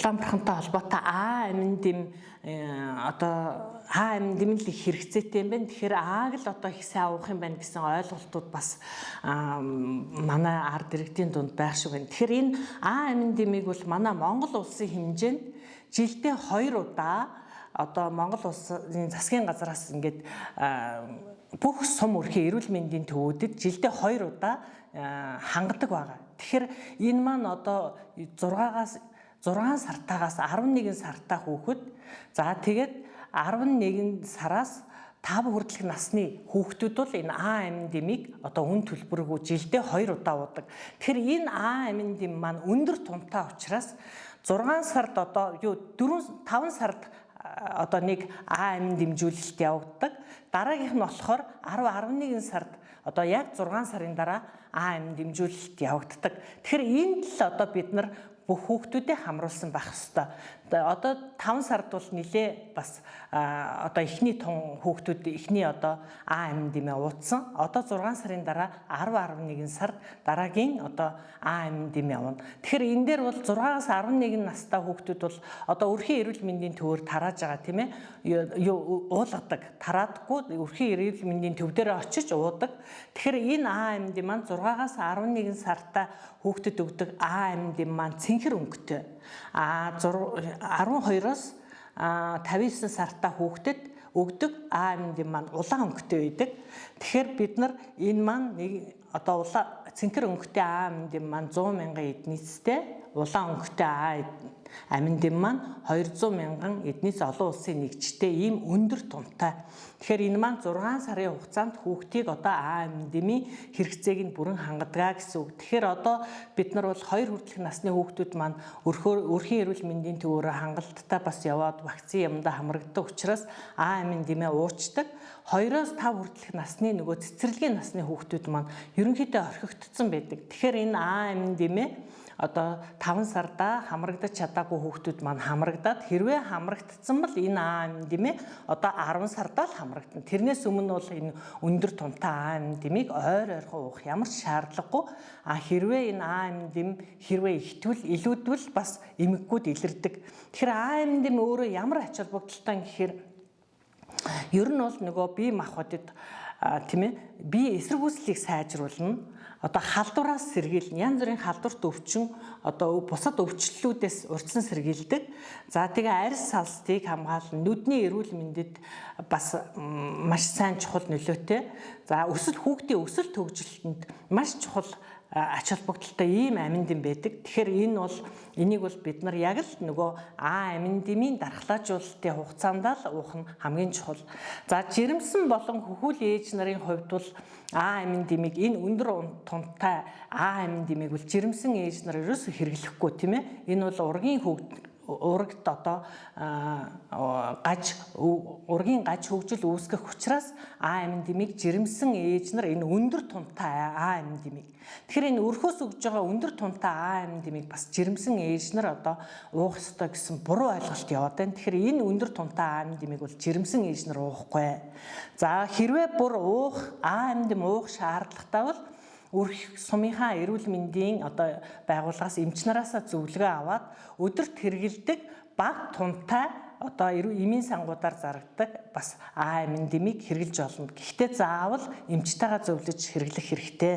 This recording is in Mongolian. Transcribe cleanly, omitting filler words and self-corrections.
Улаанбаатартай холбоотой А амин дэм одоо А амин дэм л их хэрэгцээтэй юм байна. Тэгэхээр Ааг л одоо их сайн авах юм байна гэсэн ойлголтууд бас манай ард иргэдийн дунд байх шиг байна. Тэгэхээр энэ А амин дэмийг бол манай Монгол улсын хэмжээнд жилдээ 2 удаа одоо Монгол улсын засгийн газраас ингээд бүх сум өрхийн эрүүл мэндийн төвүүдэд жилдээ 2 удаа хангадаг байгаа. Тэгэхээр энэ маань одоо 6 сартаагаас 11 сартаа хүүхэд за тэгээд 11 сараас 5 хүртэлх насны хүүхдүүд бол энэ А амин дэмийг одоо үн төлбөргүй жилдээ 2 удаа уудаг. Тэгэхээр энэ А амин дэм маань өндөр тунтай учраас 6 сард одоо 5 сард одоо нэг А амин дэмжүүлэлт явагддаг. Дараагийнх нь болохоор 10-11 сард одоо яг 6 сарын дараа А амин дэмжүүлэлт явагддаг. Тэгэхээр энд л одоо бид нар бүх хүүхдүүдэд хамруулсан байх ёстой. Одоо 5 сард бол нэлээ бас одоо эхний тун хүүхдүүд эхний одоо А амин дэмээ уудсан. Одоо 6 сарын дараа 10-11 сард дараагийн одоо А амин дэм явна. Тэгэхээр энэ дээр бол 6-аас 11 настай хүүхдүүд бол одоо өрхийн эрүүл мэндийн төвөөр тарааж байгаа тийм ээ уулгадаг. Тараадаггүй өрхийн эрүүл мэндийн төв дээр очиж уудаг. Тэгэхээр энэ А амин дэм маань 6-аас 11 сартай хүүхдэд өгдөг А амин дэм маань цэнхэр өнгөтэй. 12-оос 59 сартай хүүхдэд өгдөг А амин дэм маань улаан өнгөтэй байдаг. Тэгэхээр бид нар энэ маань одоо цэнхэр өнгөтэй А амин дэм маань 100 мянган эднийцтэй, улаан өнгөтэй А амин дэм маань 200 мянган эднийц олон улсын нэгжтэй ийм өндөр тунтай. Тэгэхээр энэ маань 6 сарын хугацаанд хүүхдийг одоо А амин дэмийн хэрэгцээг нь бүрэн хангадаг гэсэн үг. Тэгэхээр одоо бид нар бол 2 хүртэлх насны хүүхдүүд маань өрхийн эрүүл мэндийн төвөөрөө хангалттай бас яваад вакцин юмдаа хамрагддаг учраас А амин дэмээ уучдаг. 2-оос 5 хүртэлх насны нөгөө цэцэрлэгийн насны хүүхдүүд маань ерөнхийдөө орхигдсон байдаг. Тэгэхээр энэ А амин дэмээ одоо 5 сарда хамрагдаж чадаагүй хүүхдүүд маань хамрагдаад хэрвээ хамрагдсан бол энэ А амин дэмээ одоо 10 сарда л хамрагдана. Тэрнээс өмнө бол энэ өндөр тунтай А амин дэмийг ойрхон уух ямар ч шаардлагагүй. Хэрвээ энэ А амин дэм хэрвээ ихтвэл илүүдвэл бас эмэггүүд илэрдэг. Тэгэхээр А амин дэм өөрөө ямар ач холбогдолтой гэхээр ер нь бол нөгөө бие махбодод тийм ээ бие эсэргүүцлийг сайжруулна. Одоо халдвараас сэргийлнэ. Янз бүрийн халдварт өвчин одоо бусад өвчлөлүүдээс урьдчилан сэргийлдэг. За тэгээ арьс салстыг хамгаална. Нүдний эрүүл мэндэд бас маш сайн чухал нөлөөтэй. За хүүхдийн өсөлт хөгжилтөнд маш чухал ач холбогдолтой ийм амин дэм байдаг. Тэгэхээр энийг бол бид нар яг л нөгөө А амин дэмийн дархлаажуулалтын хугацаанд л уух нь хамгийн чухал. За жирэмсэн болон хөхүүл ээж нарын хувьд бол А амин дэмийг энэ өндөр тунтай А амин дэмийг бол жирэмсэн ээж нар ерөөсөө хэрэглэхгүй тийм ээ. Энэ бол урагт одоо ургийн гаж хөгжил үүсгэх учраас А амин дэмийг жирэмсэн ээж нар энэ өндөр тунтай А амин дэмийг тэгэхээр энэ өрхөөс өгж байгаа өндөр тунтай А амин дэмийг бас жирэмсэн ээж нар одоо уух ёстой гэсэн буруу ойлголт яваад байна. Тэгэхээр энэ өндөр тунтай А амин дэмийг бол жирэмсэн ээж нар уухгүй. За хэрвээ бүр А амин дэм уух шаардлагатай бол өрх сумынхаа эрүүл мэндийн одоо байгууллагаас эмч нараасаа зөвлөгөө аваад өдөрт хэрэгэлдэг бага тунтай одоо эмийн сангуудаар зарагддаг бас А амин дэмийг хэрэглэж болно. Гэхдээ заавал эмчтэйгээ зөвлөж хэрэглэх хэрэгтэй.